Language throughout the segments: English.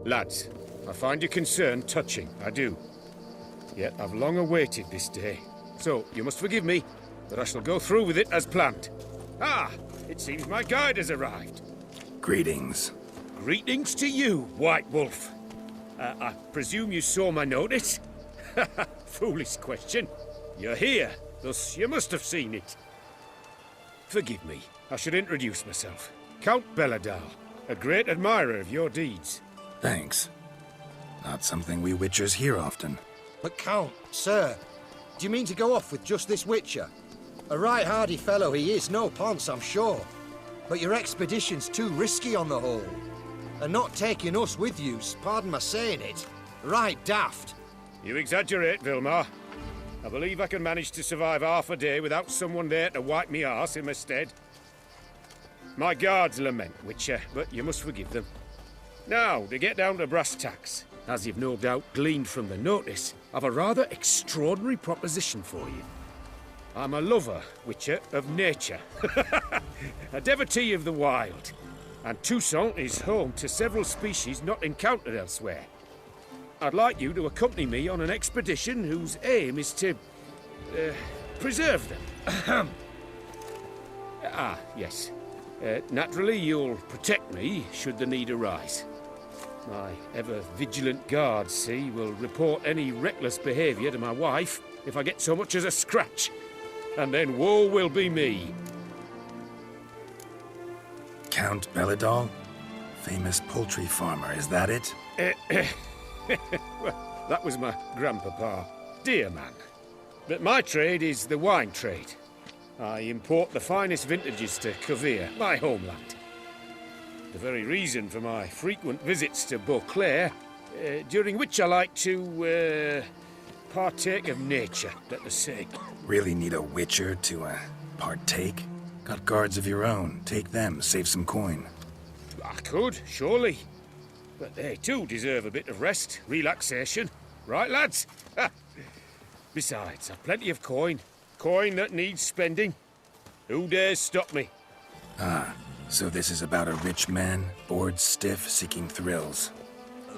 Lads, I find your concern touching, I do. Yet I've long awaited this day. So, you must forgive me, but I shall go through with it as planned. Ah, it seems my guide has arrived. Greetings. Greetings to you, White Wolf. I presume you saw my notice? Foolish question. You're here, thus you must have seen it. Forgive me, I should introduce myself. Count Belladal, a great admirer of your deeds. Thanks. Not something we Witchers hear often. But Count, sir, do you mean to go off with just this Witcher? A right hardy fellow he is, no ponce, I'm sure. But your expedition's too risky on the whole. And not taking us with you's, pardon my saying it, right daft. You exaggerate, Vilmar. I believe I can manage to survive half a day without someone there to wipe me arse in my stead. My guards lament, Witcher, but you must forgive them. Now, to get down to brass tacks, as you've no doubt gleaned from the notice, I've a rather extraordinary proposition for you. I'm a lover, Witcher, of nature. A devotee of the wild. And Toussaint is home to several species not encountered elsewhere. I'd like you to accompany me on an expedition whose aim is to... preserve them. Yes. Naturally, you'll protect me should the need arise. My ever-vigilant guards, see, will report any reckless behaviour to my wife if I get so much as a scratch. And then woe will be me. Count Belladal? Famous poultry farmer, is that it? Well, that was my grandpapa. Dear man. But my trade is the wine trade. I import the finest vintages to Kovir, my homeland. The very reason for my frequent visits to Beauclair, during which I like to, partake of nature, let us say. Really need a Witcher to, partake? Got guards of your own. Take them, save some coin. I could, surely. But they too deserve a bit of rest, relaxation. Right, lads? Besides, I've plenty of coin. Coin that needs spending. Who dares stop me? Ah, so this is about a rich man, bored stiff, seeking thrills.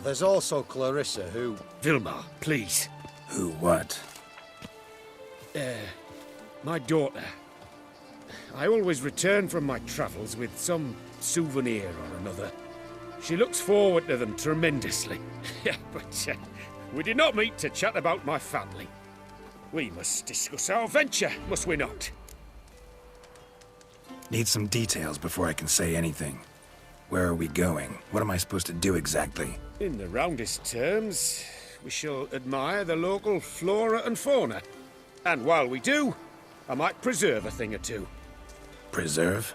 There's also Clarissa, who... Vilmar, please. Who what? My daughter. I always return from my travels with some souvenir or another. She looks forward to them tremendously. But we did not meet to chat about my family. We must discuss our venture, must we not? Need some details before I can say anything. Where are we going? What am I supposed to do exactly? In the roundest terms, we shall admire the local flora and fauna. And while we do, I might preserve a thing or two. Preserve?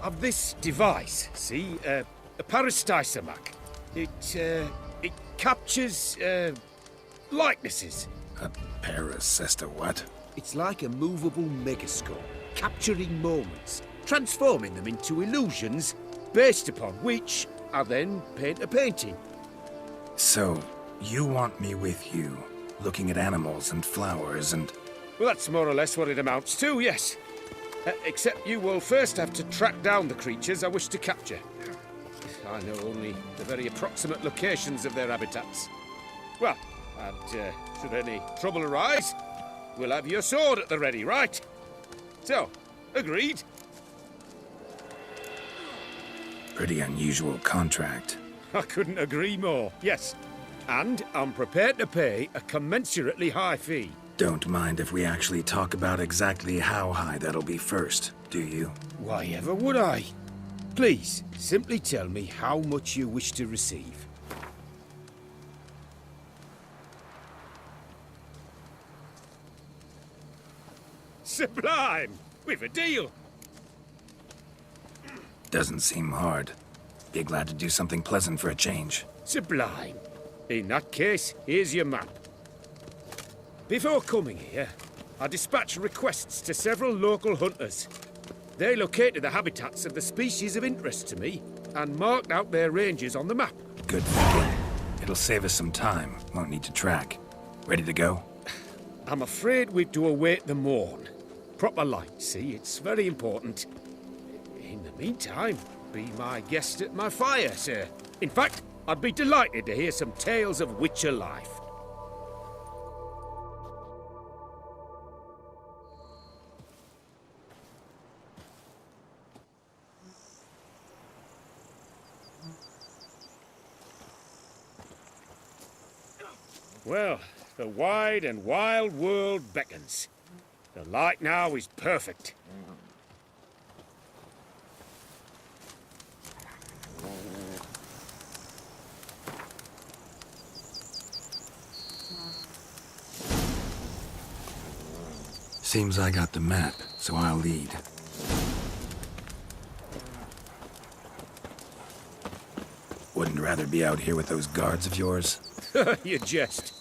Of this device, see, a Parastysamac. It captures, likenesses. A paracesta what? It's like a movable megascope, capturing moments, transforming them into illusions, based upon which I then paint a painting. So, you want me with you, looking at animals and flowers and... Well, that's more or less what it amounts to, yes. Except you will first have to track down the creatures I wish to capture. I know only the very approximate locations of their habitats. Well, and should any trouble arise, we'll have your sword at the ready, right? So, agreed? Pretty unusual contract. I couldn't agree more, yes. And I'm prepared to pay a commensurately high fee. Don't mind if we actually talk about exactly how high that'll be first, do you? Why ever would I? Please, simply tell me how much you wish to receive. Sublime! We've a deal! Doesn't seem hard. Be glad to do something pleasant for a change. Sublime. In that case, here's your map. Before coming here, I dispatched requests to several local hunters. They located the habitats of the species of interest to me and marked out their ranges on the map. Good thinking. It'll save us some time. Won't need to track. Ready to go? I'm afraid we've to await the morn. Proper light, see? It's very important. In the meantime, be my guest at my fire, sir. In fact, I'd be delighted to hear some tales of Witcher life. Well, the wide and wild world beckons. The light now is perfect. Seems I got the map, so I'll lead. Wouldn't rather be out here with those guards of yours? You jest.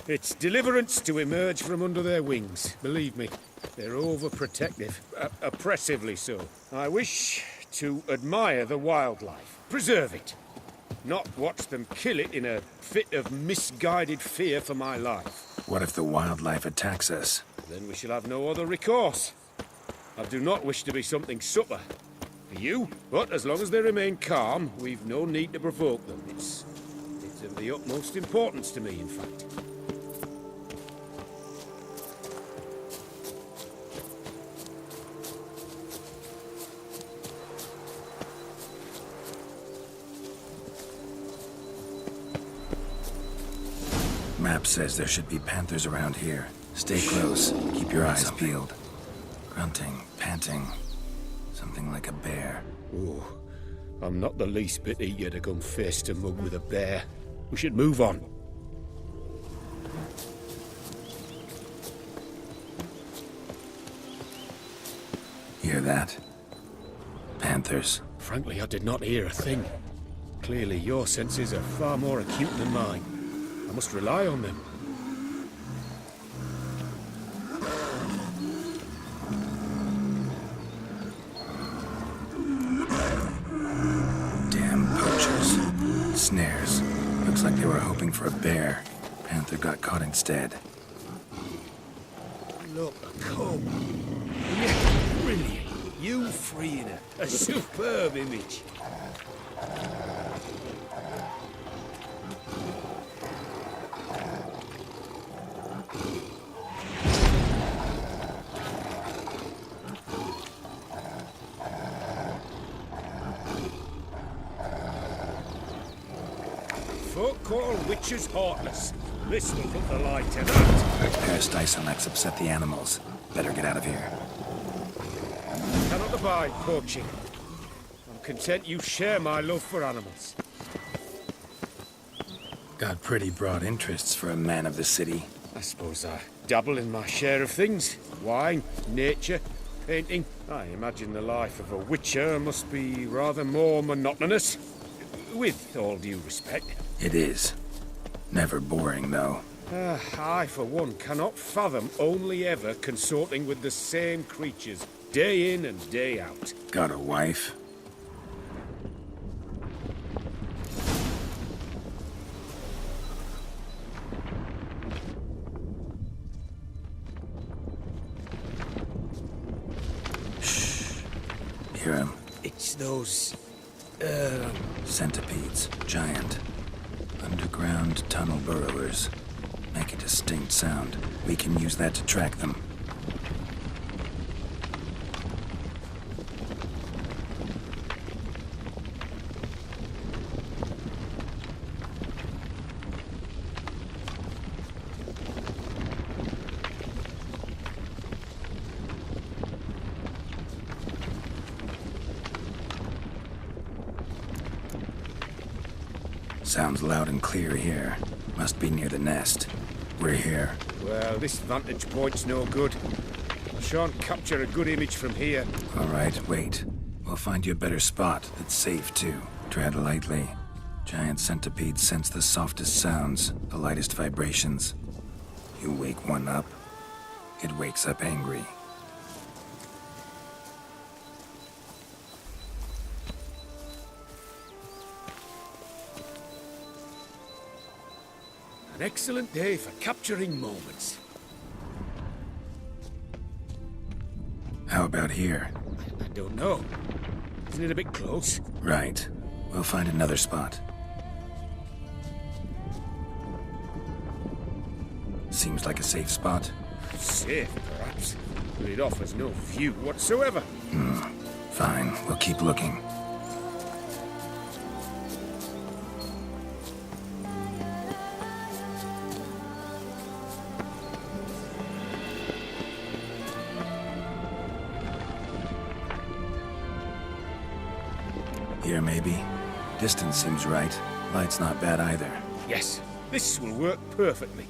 It's deliverance to emerge from under their wings, believe me. They're overprotective, oppressively so. I wish to admire the wildlife, preserve it, not watch them kill it in a fit of misguided fear for my life. What if the wildlife attacks us? Then we shall have no other recourse. I do not wish to be something supper for you, but as long as they remain calm, we've no need to provoke them. It's of the utmost importance to me, in fact. Map says there should be panthers around here. Stay close. Keep your eyes peeled. Grunting, panting. Something like a bear. Ooh, I'm not the least bit eager to come face to mug with a bear. We should move on. Hear that? Panthers. Frankly, I did not hear a thing. Clearly, your senses are far more acute than mine. I must rely on them. Damn poachers. Snares. Looks like they were hoping for a bear. Panther got caught instead. Look, a cub. Yeah, brilliant. You freeing her. A superb image. Folk call witches heartless. This will put the light to that. Paris Dysonex upset the animals. Better get out of here. Cannot abide poaching. I'm content you share my love for animals. Got pretty broad interests for a man of the city. I suppose I dabble in my share of things. Wine, nature, painting. I imagine the life of a witcher must be rather more monotonous. With all due respect. It is. Never boring, though. I, for one, cannot fathom only ever consorting with the same creatures, day in and day out. Got a wife? Shh. Hear him? It's those... Centipedes. Giant. Underground tunnel burrowers. Make a distinct sound. We can use that to track them. Sounds loud and clear here. Must be near the nest. We're here. Well, this vantage point's no good. I shan't capture a good image from here. All right, wait. We'll find you a better spot that's safe, too. Tread lightly. Giant centipedes sense the softest sounds, the lightest vibrations. You wake one up, it wakes up angry. An excellent day for capturing moments. How about here? I don't know. Isn't it a bit close? Right. We'll find another spot. Seems like a safe spot. Safe, perhaps, but it offers no view whatsoever. Fine, we'll keep looking. Here, maybe. Distance seems right. Light's not bad either. Yes, this will work perfectly.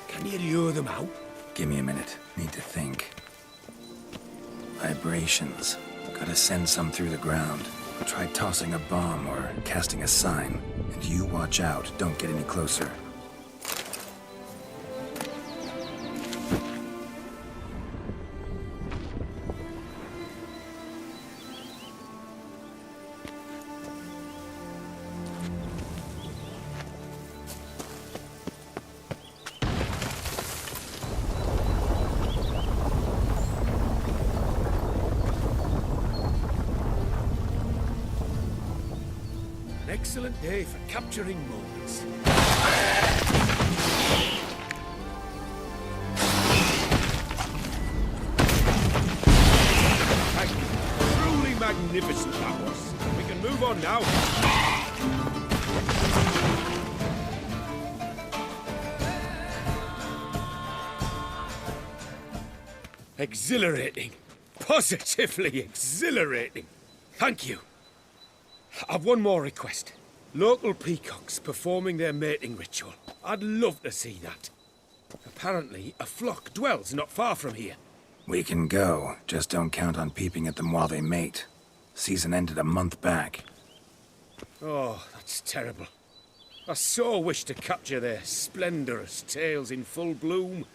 Can you lure them out? Give me a minute. Need to think. Vibrations. Gotta send some through the ground. Try tossing a bomb or casting a sign. And you watch out. Don't get any closer. Excellent day for capturing moments. Truly magnificent that was. We can move on now. Exhilarating. Positively exhilarating. Thank you. I've one more request. Local peacocks performing their mating ritual. I'd love to see that. Apparently, a flock dwells not far from here. We can go. Just don't count on peeping at them while they mate. Season ended a month back. Oh, that's terrible. I so wish to capture their splendorous tails in full bloom.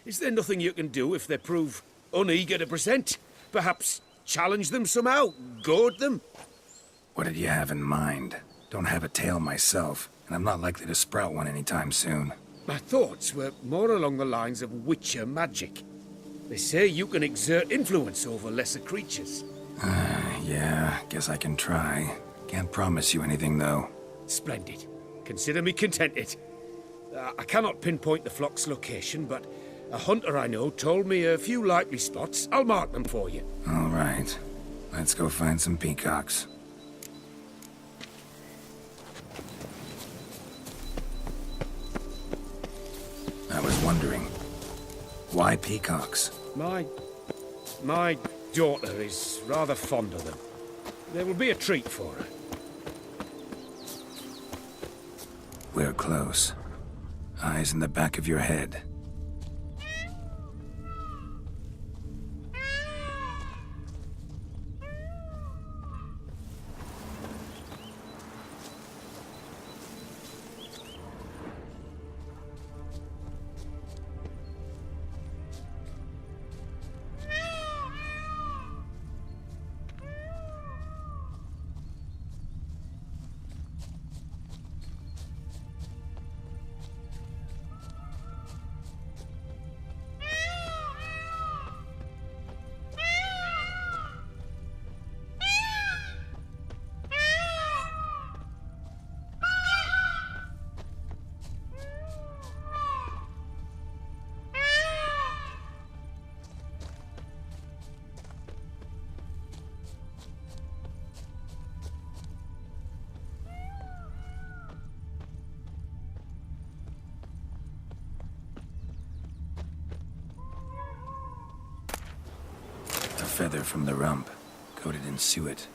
Is there nothing you can do if they prove uneager to present? Perhaps challenge them somehow? Goad them? What did you have in mind? Don't have a tail myself, and I'm not likely to sprout one anytime soon. My thoughts were more along the lines of Witcher magic. They say you can exert influence over lesser creatures. Yeah, guess I can try. Can't promise you anything, though. Splendid. Consider me contented. I cannot pinpoint the flock's location, but a hunter I know told me a few likely spots. I'll mark them for you. All right. Let's go find some peacocks. I was wondering, why peacocks? My daughter is rather fond of them. There will be a treat for her. We're close. Eyes in the back of your head. A feather from the rump, coated in suet.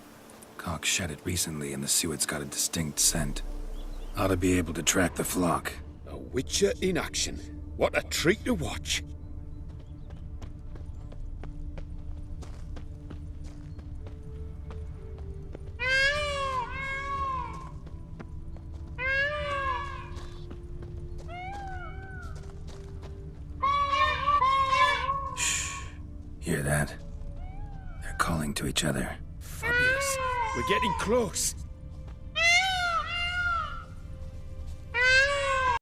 Cock shed it recently and the suet's got a distinct scent. Ought to be able to track the flock. A Witcher in action. What a treat to watch. Hear that? They're calling to each other. Fabulous. We're getting close.